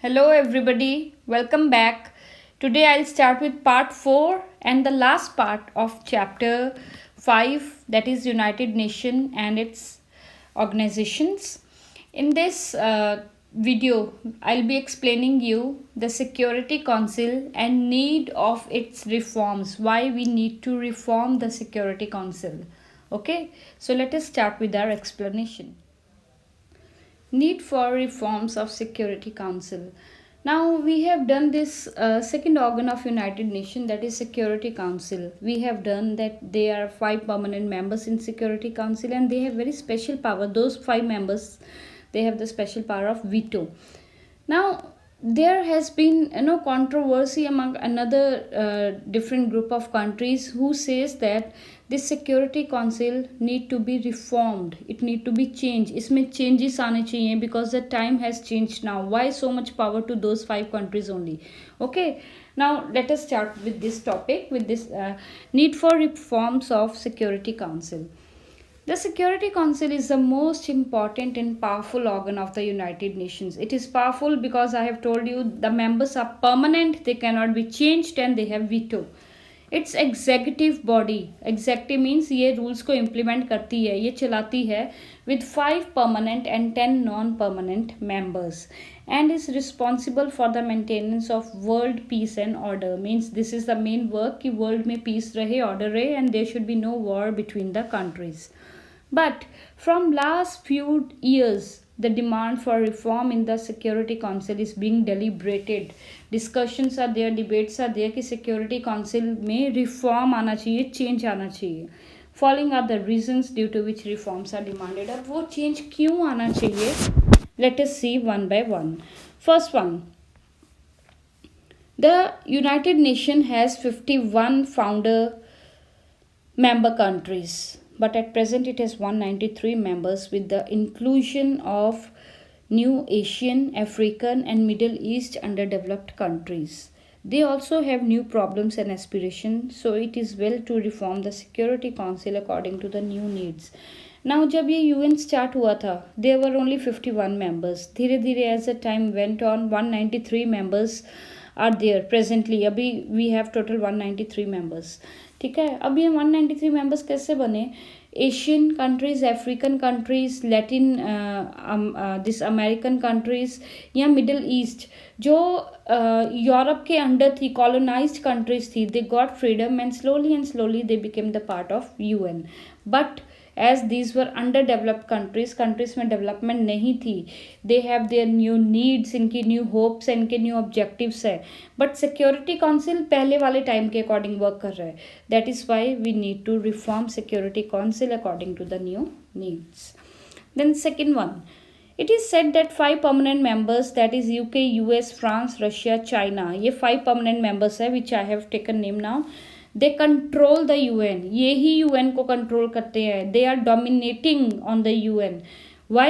Hello, everybody. Welcome back. Today, I'll start with part 4 and the last part of chapter 5, that is United Nations and its organizations. In this video, I'll be explaining you the Security Council and need of its reforms, why we need to reform the Security Council. Okay, so let us start with our explanation. Need for reforms of Security Council. Now we have done this second organ of United Nations, that is Security Council. We have done that there are 5 permanent members in Security Council and they have very special power. Those 5 members, they have the special power of veto. Now there has been controversy among another different group of countries who says that this Security Council need to be reformed, it need to be changed, इसमें changes आने चाहिए because the time has changed now. Why so much power to those 5 countries only? Okay, now let us start with this topic, with this need for reforms of Security Council. The Security Council is the most important and powerful organ of the United Nations. It is powerful because I have told you the members are permanent, they cannot be changed and they have veto. It's executive body. Executive means ये rules को implement करती है, ये चलाती है with 5 permanent and 10 non-permanent members and is responsible for the maintenance of world peace and order. Means this is the main work कि world में peace रहे, order रहे and there should be no war between the countries. But from last few years, the demand for reform in the Security Council is being deliberated. Discussions are there, debates are there कि Security Council में reform आना चाहिए, change आना चाहिए. Following are the reasons due to which reforms are demanded. अब वो change क्यों आना चाहिए? Let us see one by one. First one. The United Nations has 51 founder member countries, but at present it has 193 members with the inclusion of new Asian, African and Middle East underdeveloped countries. They also have new problems and aspirations, so it is well to reform the Security Council according to the new needs. Now जब ये UN start हुआ था, there were only 51 members. धीरे धीरे as the time went on, 193 members are there presently. अभी we have total 193 members. ठीक है, अब ये 193 मेंबर्स कैसे बने? Asian countries, African countries, Latin this American countries या मिडल ईस्ट जो यूरोप के अंडर थी, कॉलोनाइज्ड कंट्रीज थी, they got freedom and slowly they became the part of UN. But as these were underdeveloped countries में development नहीं थी, they have their new needs, इनकी new hopes है, इनके न्यू ऑब्जेक्टिव्स है. बट सिक्योरिटी काउंसिल पहले वाले टाइम के अकॉर्डिंग वर्क कर रहा है. That is why we need to reform security council according to the new needs. Then second one, it is said that 5 permanent members, that is UK, US, France, Russia, China, ये 5 permanent members है which I have taken name now. They control the UN. ये ही UN को control करते हैं. They are dominating on the UN. Why?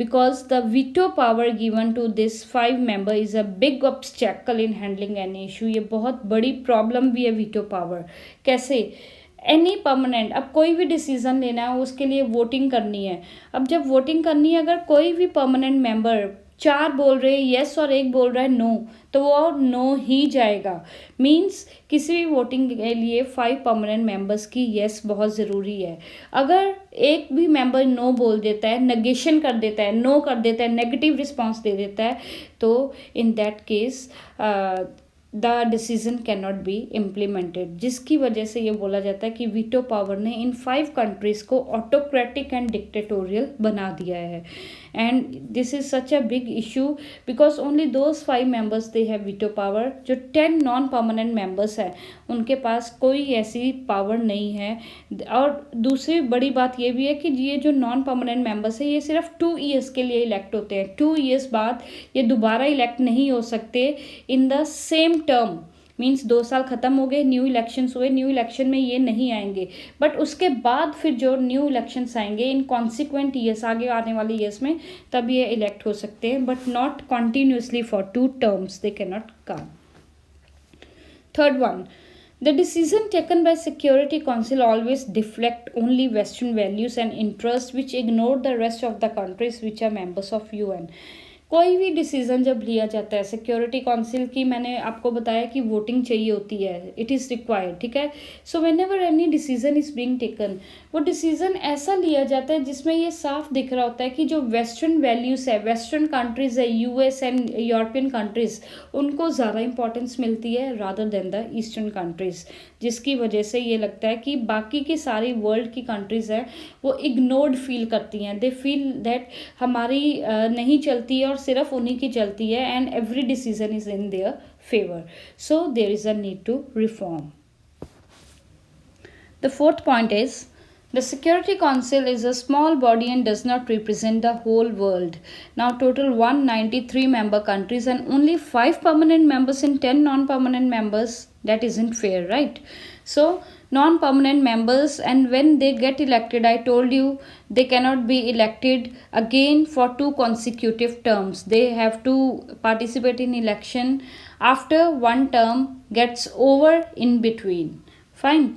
Because the veto power given to this 5 member is a big obstacle in handling any issue. ये बहुत बड़ी problem भी है veto power. कैसे? एनी परमानेंट, अब कोई भी डिसीजन लेना है उसके लिए वोटिंग करनी है. अब जब वोटिंग करनी है, अगर कोई भी परमानेंट मेंबर 4 बोल रहे हैं येस और 1 बोल रहा है नो, तो वो नो ही जाएगा. मीन्स किसी भी वोटिंग के लिए 5 परमानेंट मेंबर्स की येस बहुत ज़रूरी है. अगर एक भी मेंबर नो बोल देता है, नेगेशन कर देता है, नो कर देता है, नेगेटिव रिस्पॉन्स दे देता है, तो in that case the decision can not be implemented. जिसकी वजह से ये बोला जाता है कि वीटो पावर ने इन 5 कंट्रीज़ को ऑटोक्रेटिक एंड डिक्टेटोरियल बना दिया है. And this is such a big issue because only those 5 members they have veto power. जो 10 नॉन परमानेंट मेंबर्स हैं उनके पास कोई ऐसी पावर नहीं है. और दूसरी बड़ी बात ये भी है कि ये जो नॉन परमानेंट मेंबर्स हैं ये सिर्फ 2 ईयर्स के लिए इलेक्ट होते हैं. 2 ईयर्स बाद ये दोबारा इलेक्ट नहीं हो सकते in the same term. Means 2 साल ख़त्म हो गए, न्यू इलेक्शंस हुए, न्यू इलेक्शन में ये नहीं आएंगे. बट उसके बाद फिर जो न्यू इलेक्शंस आएंगे इन कॉन्सिक्वेंट ईयर्स, आगे आने वाले ईयर्स में, तब ये इलेक्ट हो सकते हैं, but not continuously for 2 terms. They can not come. Third one, the decision taken by Security Council always deflect only Western values and interests which ignore the rest of the countries which are members of UN. कोई भी decision जब लिया जाता है security council की, मैंने आपको बताया कि वोटिंग चाहिए होती है, इट इज़ रिक्वायर्ड, ठीक है। So when ever any decision is being taken, वो डिसीज़न ऐसा लिया जाता है जिसमें ये साफ दिख रहा होता है कि जो वेस्टर्न वैल्यूज़ है, वेस्टर्न कंट्रीज़ है, यूएस एंड यूरोपियन कंट्रीज़, उनको ज़्यादा इंपॉर्टेंस मिलती है rather than the eastern countries, जिसकी वजह से ये लगता है कि बाकी की सारी वर्ल्ड की कंट्रीज़ हैं वो इग्नोर्ड फील करती हैं, दे फील दैट हमारी नहीं चलती है और सिर्फ उन्हीं की चलती है, and every decision is in their favour, so there is a need to reform. The fourth point is the Security Council is a small body and does not represent the whole world. Now total 193 member countries and only 5 permanent members and 10 non-permanent members. That isn't fair, right? So non-permanent members, and when they get elected, I told you they cannot be elected again for 2 consecutive terms. They have to participate in election after one term gets over in between. Fine.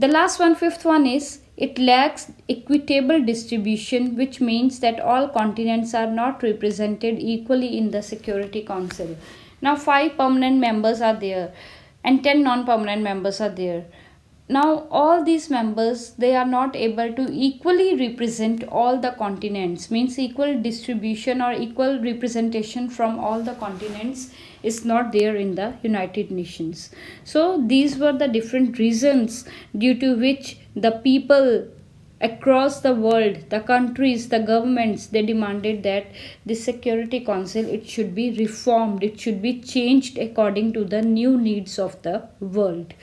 The last one, fifth one, is it lacks equitable distribution, which means that all continents are not represented equally in the Security Council. Now 5 permanent members are there and 10 non-permanent members are there. Now all these members, they are not able to equally represent all the continents, means equal distribution or equal representation from all the continents is not there in the United Nations. So these were the different reasons due to which the people across the world, the countries, the governments, they demanded that the Security Council, it should be reformed, it should be changed according to the new needs of the world.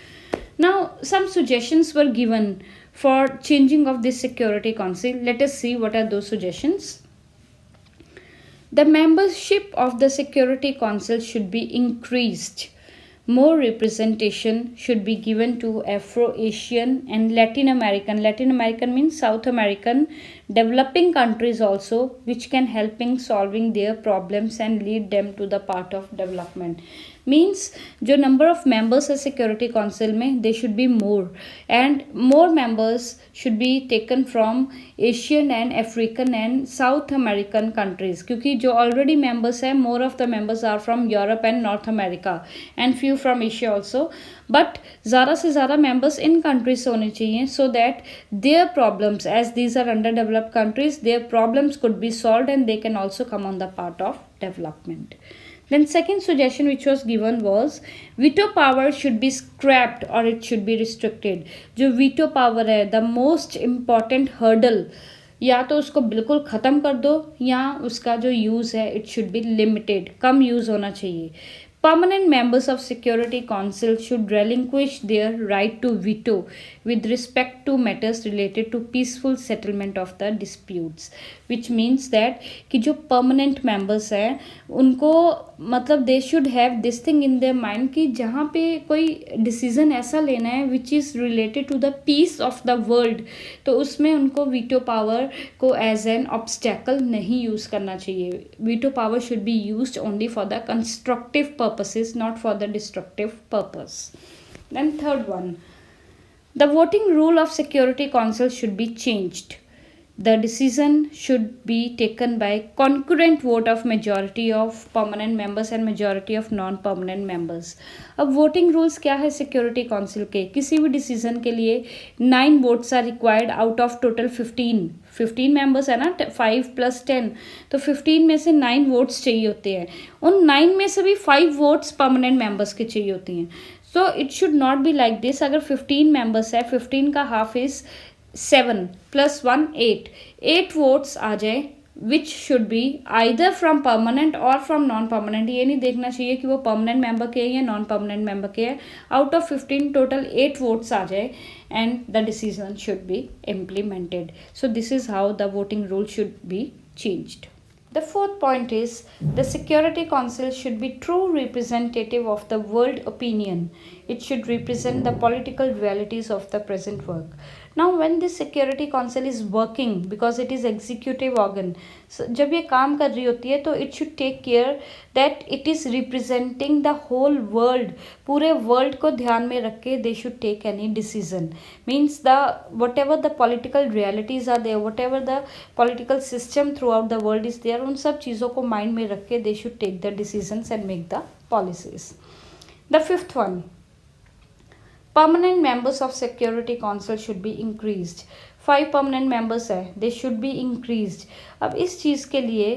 Now some suggestions were given for changing of this Security Council. Let us see what are those suggestions. The membership of the Security Council should be increased. More representation should be given to Afro-Asian and Latin American. Latin American means South American developing countries also, which can help in solving their problems and lead them to the path of development. Means जो number of members है Security Council में, they should be more, and more members should be taken from Asian and African and South American countries, क्योंकि जो already members है, more of the members are from Europe and North America and few from Asia also, but ज़्यादा से ज़्यादा members इन countries होने चाहिए, so that their problems, as these are underdeveloped countries, their problems could be solved and they can also come on the path of development. Then second suggestion which was given was veto power should be scrapped or it should be restricted. जो veto power है, the most important hurdle, या तो उसको बिल्कुल ख़त्म कर दो या उसका जो यूज़ है it should be limited, come use होना चाहिए. Permanent members of Security Council should relinquish their right to veto with respect to matters related to peaceful settlement of the disputes, which means that कि जो permanent members हैं उनको मतलब they should have this thing in their mind कि जहाँ पे कोई decision ऐसा लेना है which is related to the peace of the world, तो उसमें उनको veto power को as an obstacle नहीं use करना चाहिए. Veto power should be used only for the constructive purposes, not for the destructive purpose. Then third one, the voting rule of Security Council should be changed. The decision should be taken by concurrent vote of majority of permanent members and majority of non-permanent members. अब voting rules क्या है Security Council के? किसी भी decision के लिए 9 votes are required out of total 15 members है ना, 5 plus 10, तो 15 में से 9 votes चाहिए होते हैं. उन 9 में से भी 5 votes permanent members के चाहिए होती हैं. So it should not be like this. अगर 15 members है, 15 का half is 7 plus 1 8 votes आ जाए, which should be either from permanent or from non-permanent. ये नहीं देखना चाहिए कि वो permanent member के है या non-permanent member के है. Out of 15 total 8 votes आ जाए and the decision should be implemented. So this is how the voting rule should be changed. The fourth point is the Security Council should be true representative of the world opinion. It should represent the political realities of the present work. Now when this security council is working, because it is executive organ, so जब ये काम कर रही होती है तो it should take care that it is representing the whole world, पूरे world को ध्यान में रख के they should take any decision. Means the whatever the political realities are there, whatever the political system throughout the world is there, उन सब चीज़ों को mind में रख के they should take the decisions and make the policies. The fifth one, permanent members of security council should be increased. 5 permanent members है, they should be increased. अब इस चीज़ के लिए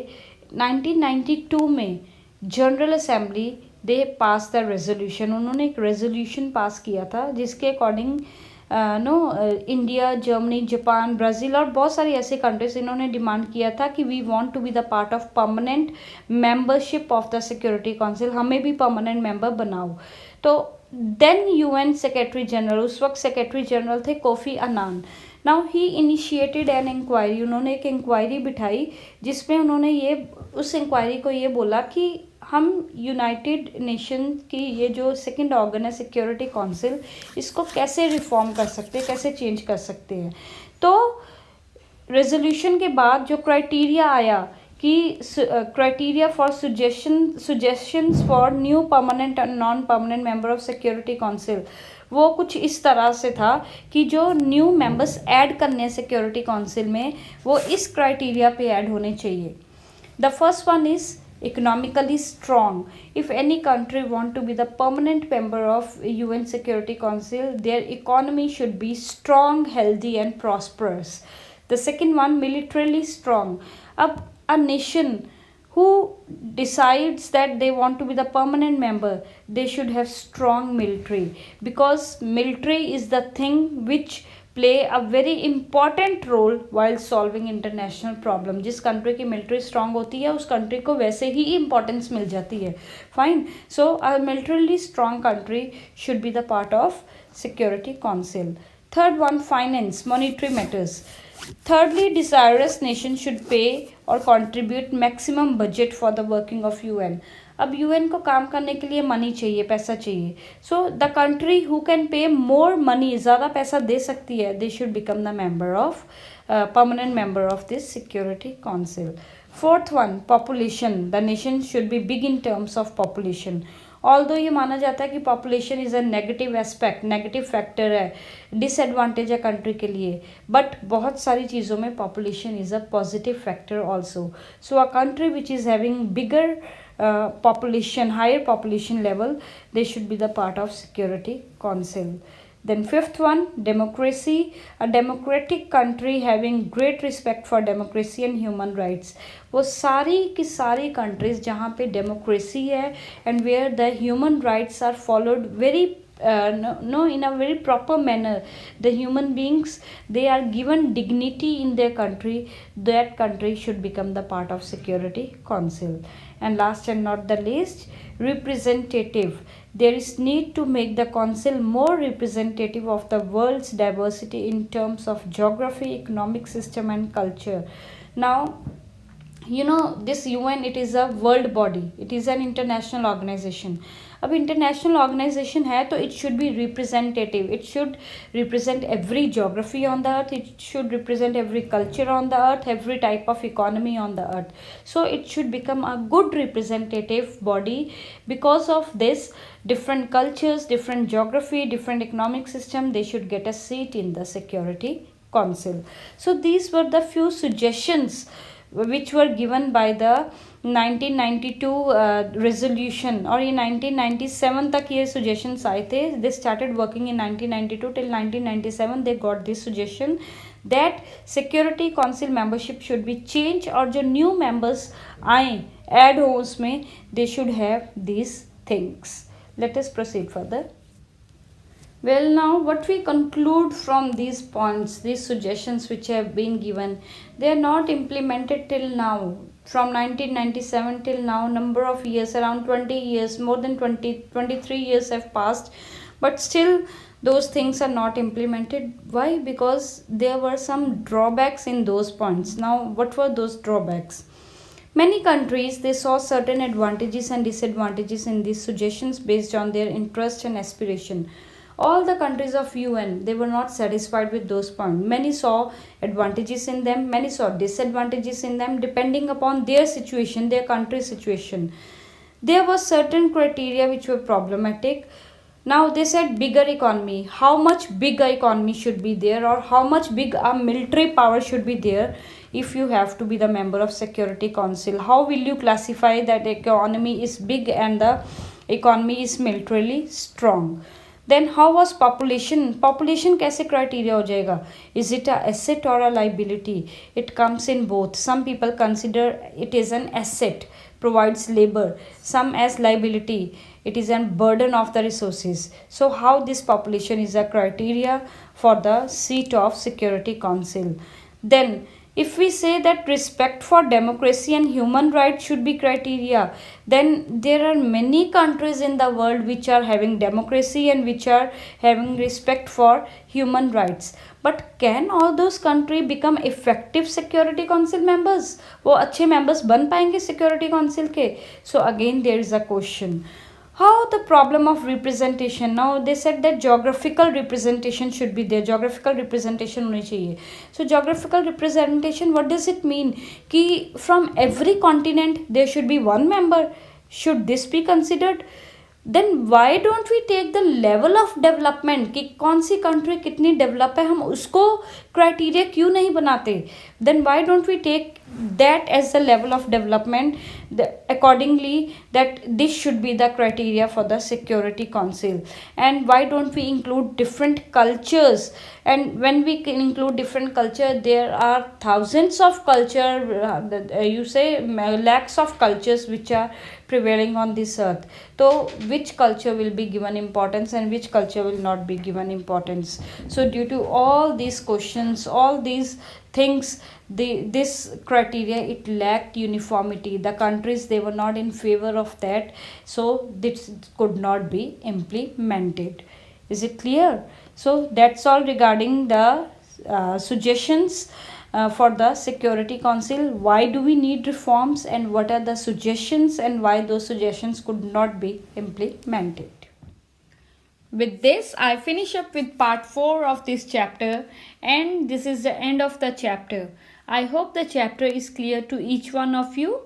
1992 में general assembly they pass the resolution, उन्होंने एक resolution pass किया था जिसके according India, Germany, Japan, Brazil और बहुत सारी ऐसी कंट्रीज इन्होंने डिमांड किया था कि we want to be the part of permanent membership of the security council, हमें भी परमानेंट मेंबर बनाओ. तो देन यूएन सेक्रेटरी जनरल, उस वक्त सेक्रेटरी जनरल थे Kofi Annan. Now he initiated an inquiry, उन्होंने एक इंक्वायरी बिठाई जिसमें उन्होंने ये उस इंक्वायरी को ये बोला कि हम यूनाइटेड नेशन की ये जो सेकंड ऑर्गन है सिक्योरिटी काउंसिल, इसको कैसे रिफॉर्म कर सकते हैं, कैसे चेंज कर सकते हैं. तो रेजोल्यूशन के बाद जो क्राइटेरिया आया कि criteria for suggestions for new permanent and non permanent member of security council, वो कुछ इस तरह से था कि जो न्यू मेंबर्स ऐड करने हैं सिक्योरिटी काउंसिल में वो इस क्राइटेरिया पे ऐड होने चाहिए. The first one is economically strong. If any country want to be the permanent member of UN Security Council, their economy should be strong, healthy and prosperous. The second one, militarily strong. अब a nation who decides that they want to be the permanent member, they should have strong military, because military is the thing which play a very important role while solving international problem. जिस country की military strong होती है उस country को वैसे ही importance मिल जाती है. Fine. So a militarily strong country should be the part of security council. Third one, finance, monetary matters. Thirdly, desirous nation should pay or contribute maximum budget for the working of UN. अब UN को काम करने के लिए money चाहिए, पैसा चाहिए. So the country who can pay more money, ज़्यादा पैसा दे सकती है, they should become the member of permanent member of this security council. Fourth one, population. The nation should be big in terms of population. Although ये माना जाता है कि population is a negative aspect, negative factor है, disadvantage है country के लिए, but बहुत सारी चीज़ों में population is a positive factor also. So a country which is having bigger population, higher population level, they should be the part of security council. Then fifth one, democracy. A democratic country having great respect for democracy and human rights. वो सारी की सारी countries जहाँ पे democracy है and where the human rights are followed very in a very proper manner, the human beings, they are given dignity in their country, that country should become the part of security council. And last and not the least, representative. There is need to make the council more representative of the world's diversity in terms of geography, economic system and culture. Now you know this UN, it is a world body, it is an international organization. अब international organisation है तो it should be representative, it should represent every geography on the earth, it should represent every culture on the earth, every type of economy on the earth. So it should become a good representative body. Because of this, different cultures, different geography, different economic system, they should get a seat in the security council. So these were the few suggestions which were given by the 1992 resolution, और ये 1997 तक ये suggestions आए थे. They started working in 1992 till 1997 they got this suggestion that security council membership should be changed, और जो new members आए add हो उसमें, they should have these things. Let us proceed further. Well, now what we conclude from these points, these suggestions which have been given, they are not implemented till now. From 1997 till now, number of years, around 20 years, more than 23 years have passed, but still those things are not implemented. Why? Because there were some drawbacks in those points. Now, what were those drawbacks? Many countries, they saw certain advantages and disadvantages in these suggestions based on their interest and aspiration. all the countries of UN, they were not satisfied with those points. Many saw advantages in them, many saw disadvantages in them, depending upon their situation, their country situation. There were certain criteria which were problematic. Now they said bigger economy. How much bigger economy should be there, or how much big a military power should be there if you have to be the member of Security Council? How will you classify that economy is big and the economy is militarily strong? Then how was population? Population कैसे criteria हो जाएगा? Is it a asset or a liability? It comes in both. Some people consider it is an asset, provides labor. Some as liability, it is a burden of the resources. So how this population is a criteria for the seat of Security Council. Then if we say that respect for democracy and human rights should be criteria, then there are many countries in the world which are having democracy and which are having respect for human rights. But can all those countries become effective Security Council members? वो अच्छे members बन पाएंगे Security Council के? So again there is a question. How the problem of representation? Now they said that geographical representation should be there. Geographical representation होनी चाहिए. So geographical representation, what does it mean? कि from every continent there should be one member. Should this be considered? Then why don't we take the level of development कि कौन सी country कितनी develop है, हम उसको criteria क्यों नहीं बनाते? Then why don't we take that as the level of development, accordingly that this should be the criteria for the Security Council? And why don't we include different cultures? And when we can include different culture, there are thousands of culture, you say lakhs of cultures which are prevailing on this earth. So which culture will be given importance and which culture will not be given importance? So due to all these questions, all these things, this criteria, it lacked uniformity. The countries, they were not in favor of that, so this could not be implemented. Is it clear? So that's all regarding the suggestions for the Security Council. Why do we need reforms, and what are the suggestions, and why those suggestions could not be implemented? With this, I finish up with part 4 of this chapter, and this is the end of the chapter. I hope the chapter is clear to each one of you.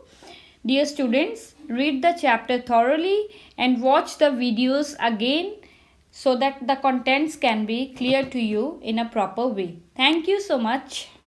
Dear students, read the chapter thoroughly and watch the videos again so that the contents can be clear to you in a proper way. Thank you so much.